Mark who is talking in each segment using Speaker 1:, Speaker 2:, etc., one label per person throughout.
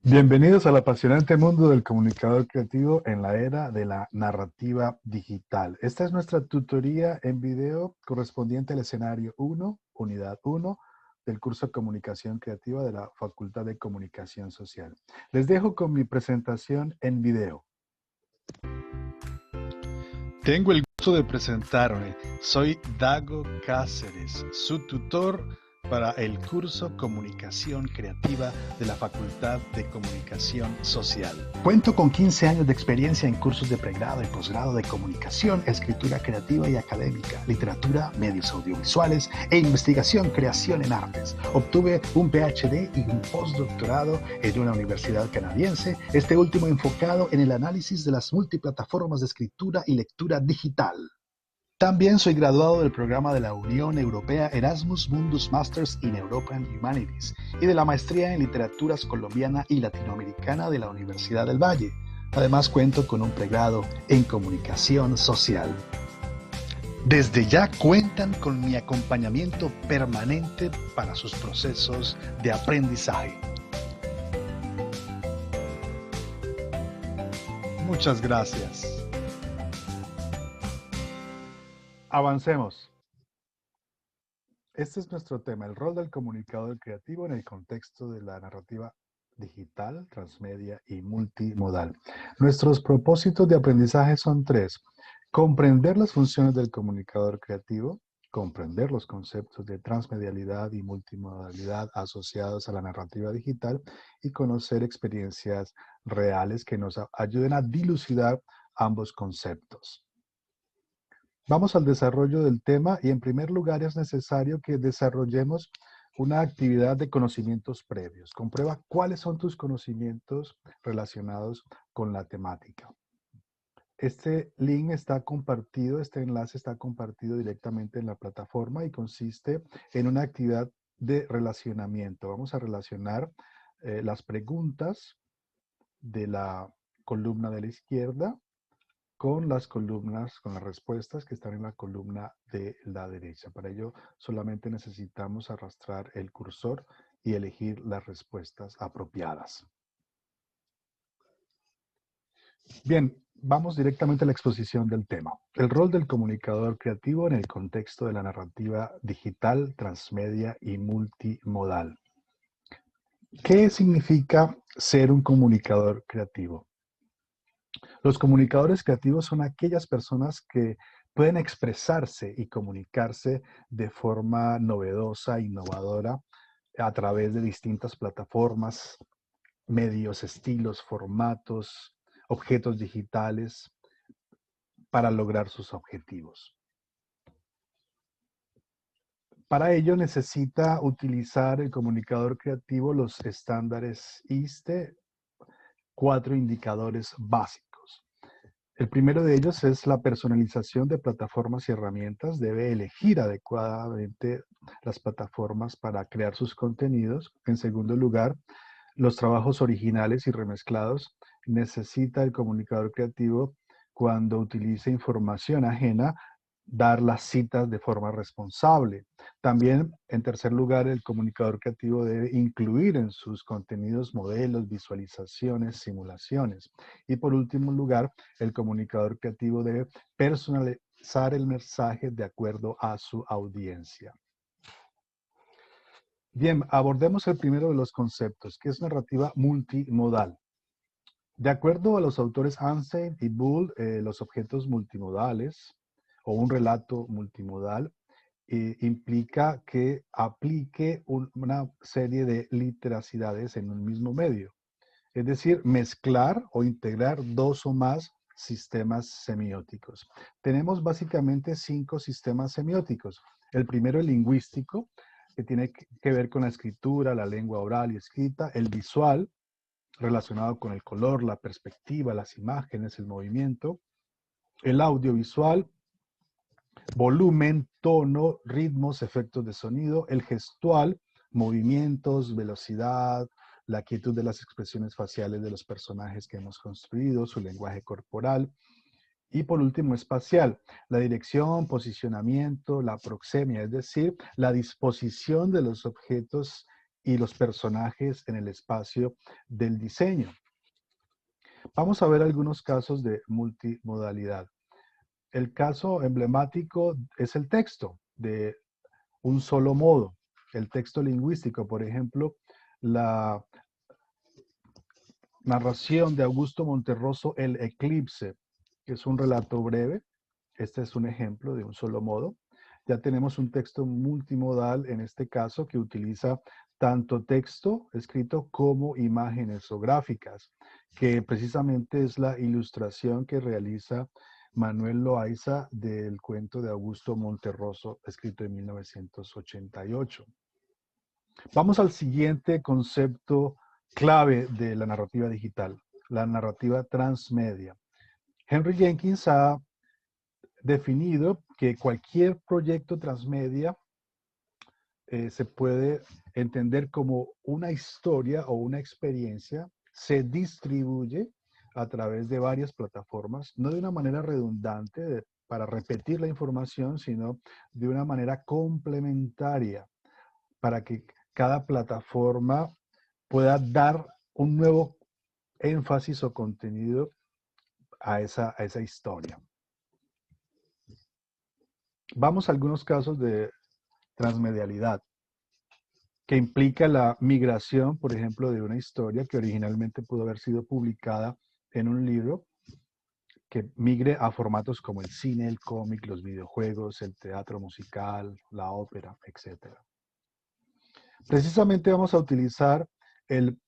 Speaker 1: Bienvenidos al apasionante mundo del comunicador creativo en la era de la narrativa digital. Esta es nuestra tutoría en video correspondiente al escenario 1, unidad 1 del curso Comunicación Creativa de la Facultad de Comunicación Social. Les dejo con mi presentación en video. Tengo el gusto de presentarme. Soy Dago Cáceres, su tutor para el curso Comunicación Creativa de la Facultad de Comunicación Social. Cuento con 15 años de experiencia en cursos de pregrado y posgrado de comunicación, escritura creativa y académica, literatura, medios audiovisuales e investigación, creación en artes. Obtuve un PhD y un postdoctorado en una universidad canadiense, este último enfocado en el análisis de las multiplataformas de escritura y lectura digital. También soy graduado del programa de la Unión Europea Erasmus Mundus Masters in European Humanities y de la maestría en Literaturas Colombiana y Latinoamericana de la Universidad del Valle. Además cuento con un pregrado en Comunicación Social. Desde ya cuentan con mi acompañamiento permanente para sus procesos de aprendizaje. Muchas gracias. Avancemos. Este es nuestro tema, el rol del comunicador creativo en el contexto de la narrativa digital, transmedia y multimodal. Nuestros propósitos de aprendizaje son tres. Comprender las funciones del comunicador creativo, comprender los conceptos de transmedialidad y multimodalidad asociados a la narrativa digital y conocer experiencias reales que nos ayuden a dilucidar ambos conceptos. Vamos al desarrollo del tema y en primer lugar es necesario que desarrollemos una actividad de conocimientos previos. Comprueba cuáles son tus conocimientos relacionados con la temática. Este link está compartido, este enlace está compartido directamente en la plataforma y consiste en una actividad de relacionamiento. Vamos a relacionar las preguntas de la columna de la izquierda con las columnas, con las respuestas que están en la columna de la derecha. Para ello solamente necesitamos arrastrar el cursor y elegir las respuestas apropiadas. Bien, vamos directamente a la exposición del tema. El rol del comunicador creativo en el contexto de la narrativa digital, transmedia y multimodal. ¿Qué significa ser un comunicador creativo? Los comunicadores creativos son aquellas personas que pueden expresarse y comunicarse de forma novedosa, innovadora, a través de distintas plataformas, medios, estilos, formatos, objetos digitales, para lograr sus objetivos. Para ello necesita utilizar el comunicador creativo los estándares ISTE, 4 indicadores básicos. El primero de ellos es la personalización de plataformas y herramientas. Debe elegir adecuadamente las plataformas para crear sus contenidos. En segundo lugar, los trabajos originales y remezclados. Necesita el comunicador creativo, cuando utilice información ajena, dar las citas de forma responsable. También, en tercer lugar, el comunicador creativo debe incluir en sus contenidos modelos, visualizaciones, simulaciones. Y por último lugar, el comunicador creativo debe personalizar el mensaje de acuerdo a su audiencia. Bien, abordemos el primero de los conceptos, que es narrativa multimodal. De acuerdo a los autores Anselm y Bull, los objetos multimodales o un relato multimodal implica que aplique una serie de literacidades en un mismo medio. Es decir, mezclar o integrar dos o más sistemas semióticos. Tenemos básicamente 5 sistemas semióticos. El primero, el lingüístico, que tiene que ver con la escritura, la lengua oral y escrita. El visual, relacionado con el color, la perspectiva, las imágenes, el movimiento. El audiovisual, volumen, tono, ritmos, efectos de sonido. El gestual, movimientos, velocidad, la quietud de las expresiones faciales de los personajes que hemos construido, su lenguaje corporal. Y por último, espacial, la dirección, posicionamiento, la proxemia, es decir, la disposición de los objetos y los personajes en el espacio del diseño. Vamos a ver algunos casos de multimodalidad. El caso emblemático es el texto de un solo modo. El texto lingüístico, por ejemplo, la narración de Augusto Monterroso, El Eclipse, que es un relato breve. Este es un ejemplo de un solo modo. Ya tenemos un texto multimodal en este caso que utiliza tanto texto escrito como imágenes o gráficas, que precisamente es la ilustración que realiza Manuel Loaiza del cuento de Augusto Monterroso, escrito en 1988. Vamos al siguiente concepto clave de la narrativa digital, la narrativa transmedia. Henry Jenkins ha definido que cualquier proyecto transmedia se puede entender como una historia o una experiencia, se distribuye a través de varias plataformas, no de una manera redundante para repetir la información, sino de una manera complementaria para que cada plataforma pueda dar un nuevo énfasis o contenido a esa historia. Vamos a algunos casos de transmedialidad que implica la migración, por ejemplo, de una historia que originalmente pudo haber sido publicada en un libro, que migre a formatos como el cine, el cómic, los videojuegos, el teatro musical, la ópera, etc. Precisamente vamos a utilizar el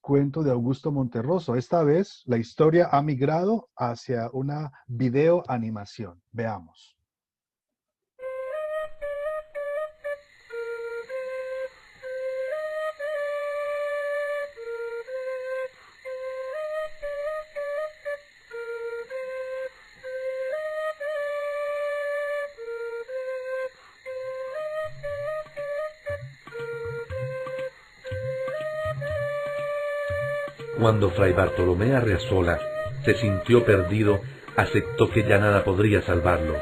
Speaker 1: cuento de Augusto Monterroso. Esta vez la historia ha migrado hacia una videoanimación. Veamos.
Speaker 2: Cuando Fray Bartolomé Arreazola se sintió perdido, aceptó que ya nada podría salvarlo.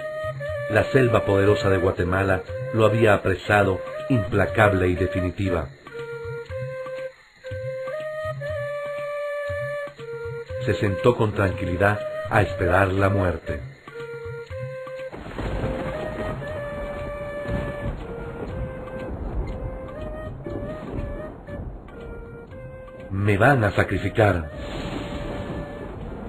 Speaker 2: La selva poderosa de Guatemala lo había apresado, implacable y definitiva. Se sentó con tranquilidad a esperar la muerte. Me van a sacrificar.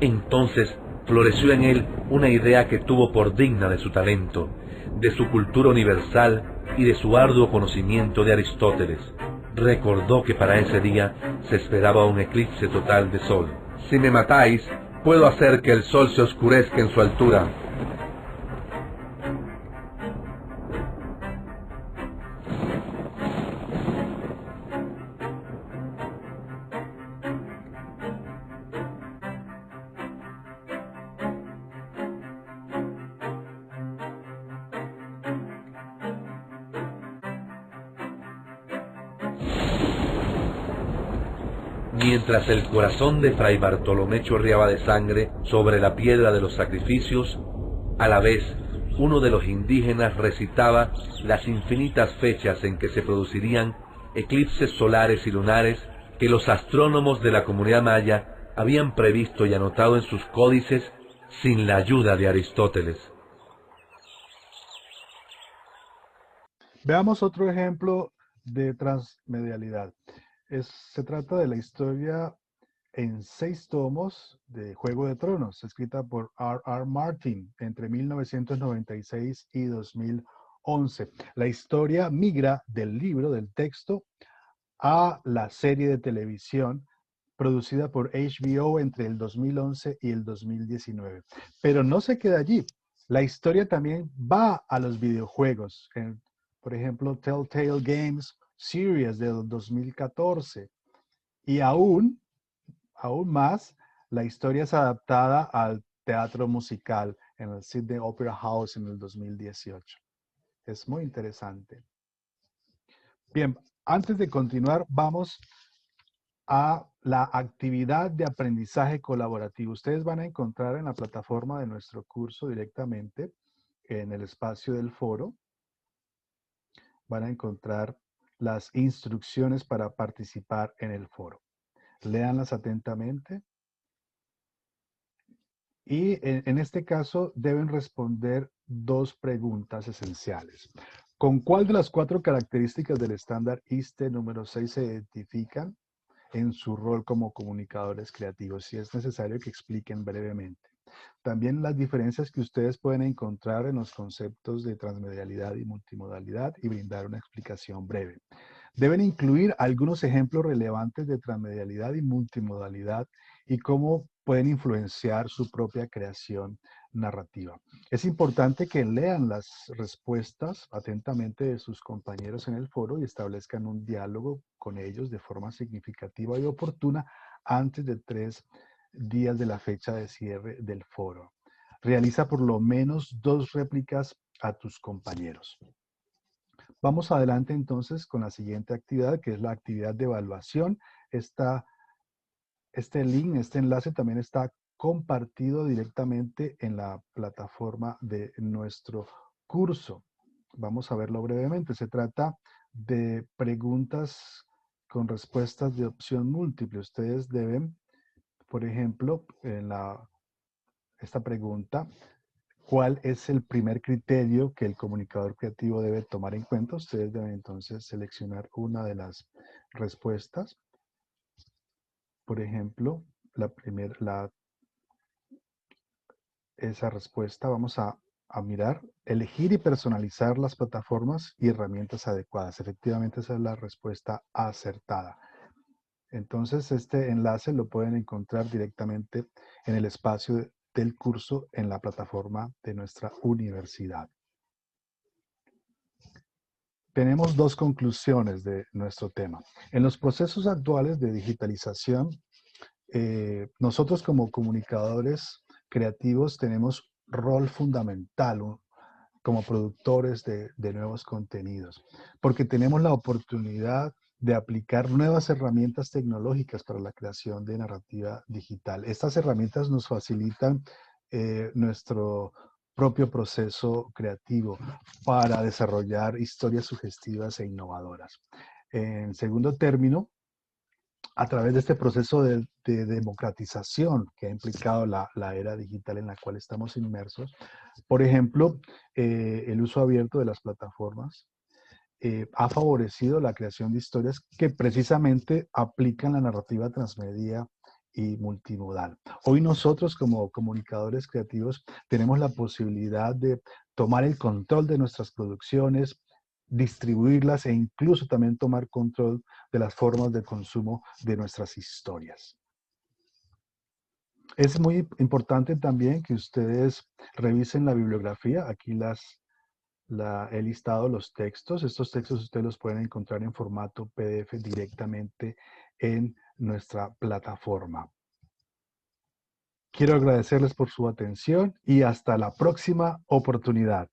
Speaker 2: Entonces floreció en él una idea que tuvo por digna de su talento, de su cultura universal y de su arduo conocimiento de Aristóteles. Recordó que para ese día se esperaba un eclipse total de sol. Si me matáis, puedo hacer que el sol se oscurezca en su altura. Mientras el corazón de Fray Bartolomé chorreaba de sangre sobre la piedra de los sacrificios, a la vez uno de los indígenas recitaba las infinitas fechas en que se producirían eclipses solares y lunares que los astrónomos de la comunidad maya habían previsto y anotado en sus códices sin la ayuda de Aristóteles.
Speaker 1: Veamos otro ejemplo de transmedialidad. Se trata de la historia en 6 tomos de Juego de Tronos, escrita por R.R. Martin entre 1996 y 2011. La historia migra del libro, del texto, a la serie de televisión producida por HBO entre el 2011 y el 2019. Pero no se queda allí. La historia también va a los videojuegos. Por ejemplo, Telltale Games Series del 2014. Y aún más, la historia es adaptada al teatro musical en el Sydney Opera House en el 2018. Es muy interesante. Bien, antes de continuar, vamos a la actividad de aprendizaje colaborativo. Ustedes van a encontrar en la plataforma de nuestro curso directamente, en el espacio del foro, van a encontrar las instrucciones para participar en el foro. Léanlas atentamente. Y en este caso deben responder dos preguntas esenciales. ¿Con cuál de las 4 características del estándar ISTE número 6 se identifican en su rol como comunicadores creativos? Si es necesario que expliquen brevemente. También las diferencias que ustedes pueden encontrar en los conceptos de transmedialidad y multimodalidad y brindar una explicación breve. Deben incluir algunos ejemplos relevantes de transmedialidad y multimodalidad y cómo pueden influenciar su propia creación narrativa. Es importante que lean las respuestas atentamente de sus compañeros en el foro y establezcan un diálogo con ellos de forma significativa y oportuna antes de 3 días de la fecha de cierre del foro. Realiza por lo menos 2 réplicas a tus compañeros. Vamos adelante entonces con la siguiente actividad, que es la actividad de evaluación. Este link, este enlace también está compartido directamente en la plataforma de nuestro curso. Vamos a verlo brevemente. Se trata de preguntas con respuestas de opción múltiple. Ustedes deben, por ejemplo, en esta pregunta, ¿cuál es el primer criterio que el comunicador creativo debe tomar en cuenta? Ustedes deben entonces seleccionar una de las respuestas. Por ejemplo, esa respuesta vamos a mirar, elegir y personalizar las plataformas y herramientas adecuadas. Efectivamente, esa es la respuesta acertada. Entonces, este enlace lo pueden encontrar directamente en el espacio del curso en la plataforma de nuestra universidad. Tenemos 2 conclusiones de nuestro tema. En los procesos actuales de digitalización, nosotros como comunicadores creativos tenemos rol fundamental como productores de nuevos contenidos, porque tenemos la oportunidad de aplicar nuevas herramientas tecnológicas para la creación de narrativa digital. Estas herramientas nos facilitan nuestro propio proceso creativo para desarrollar historias sugestivas e innovadoras. En segundo término, a través de este proceso de democratización que ha implicado la era digital en la cual estamos inmersos, por ejemplo, el uso abierto de las plataformas ha favorecido la creación de historias que precisamente aplican la narrativa transmedia y multimodal. Hoy nosotros como comunicadores creativos tenemos la posibilidad de tomar el control de nuestras producciones, distribuirlas e incluso también tomar control de las formas de consumo de nuestras historias. Es muy importante también que ustedes revisen la bibliografía. Aquí he listado los textos. Estos textos ustedes los pueden encontrar en formato PDF directamente en nuestra plataforma. Quiero agradecerles por su atención y hasta la próxima oportunidad.